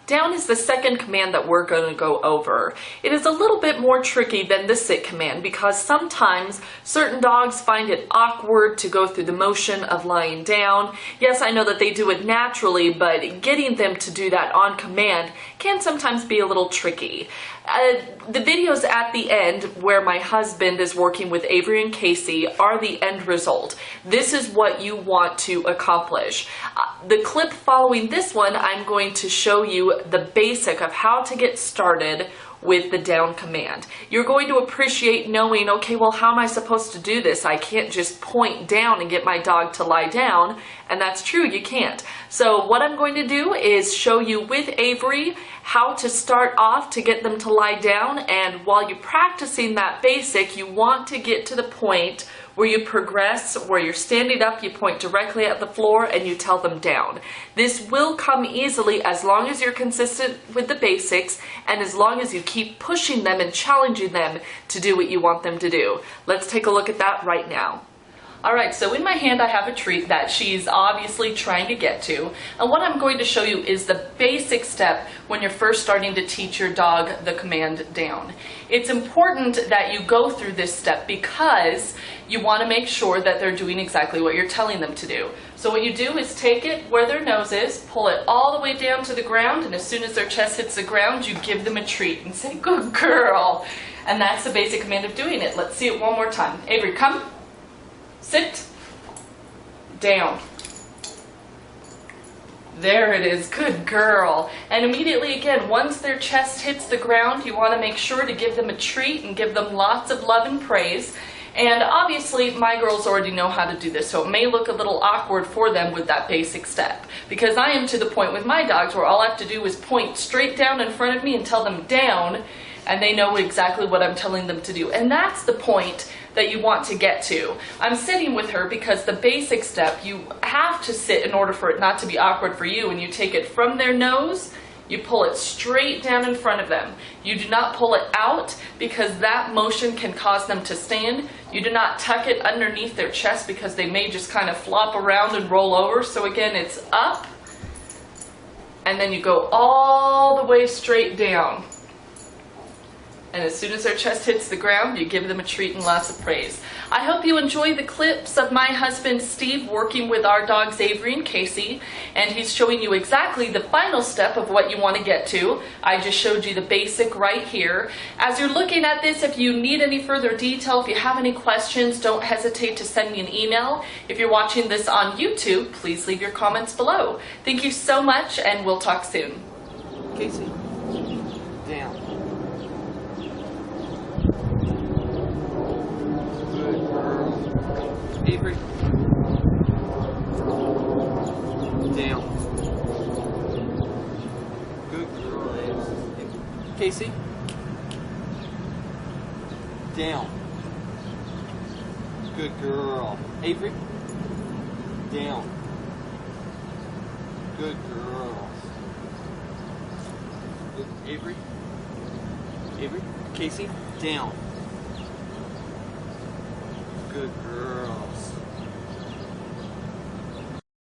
Down is the second command that we're going to go over. It is a little bit more tricky than the sit command because sometimes certain dogs find it awkward to go through the motion of lying down. Yes, I know that they do it naturally, but getting them to do that on command can sometimes be a little tricky. The videos at the end where my husband is working with Avery and Casey are the end result. This is what you want to accomplish. The clip following this one, I'm going to show you the basic of how to get started with the down command. You're going to appreciate knowing, okay, well, how am I supposed to do this? I can't just point down and get my dog to lie down, and that's true, you can't. So what I'm going to do is show you with Avery how to start off to get them to lie down, and while you're practicing that basic, you want to get to the point where you progress, where you're standing up, you point directly at the floor, and you tell them down. This will come easily as long as you're consistent with the basics and as long as you keep pushing them and challenging them to do what you want them to do. Let's take a look at that right now. Alright, so in my hand I have a treat that she's obviously trying to get to, and what I'm going to show you is the basic step when you're first starting to teach your dog the command down. It's important that you go through this step because you want to make sure that they're doing exactly what you're telling them to do. So what you do is take it where their nose is, pull it all the way down to the ground, and as soon as their chest hits the ground, you give them a treat and say, "Good girl." And that's the basic command of doing it. Let's see it one more time. Avery, come. Sit. Down. There it is. Good girl. And immediately again, once their chest hits the ground, you want to make sure to give them a treat and give them lots of love and praise. And obviously, my girls already know how to do this, so it may look a little awkward for them with that basic step. Because I am to the point with my dogs where all I have to do is point straight down in front of me and tell them down, and they know exactly what I'm telling them to do. And that's the point that you want to get to. I'm sitting with her because the basic step, you have to sit in order for it not to be awkward for you, and you take it from their nose, you pull it straight down in front of them. You do not pull it out because that motion can cause them to stand. You do not tuck it underneath their chest because they may just kind of flop around and roll over. So again, it's up, and then you go all the way straight down. And as soon as their chest hits the ground, you give them a treat and lots of praise. I hope you enjoy the clips of my husband Steve working with our dogs Avery and Casey, and he's showing you exactly the final step of what you want to get to. I just showed you the basic right here. As you're looking at this, if you need any further detail, if you have any questions, don't hesitate to send me an email. If you're watching this on YouTube, please leave your comments below. Thank you so much, and we'll talk soon. Casey, down. Avery, down. Good girl. Casey, down. Good girl. Avery, down. Good girl. Avery, Casey, down. Good girls.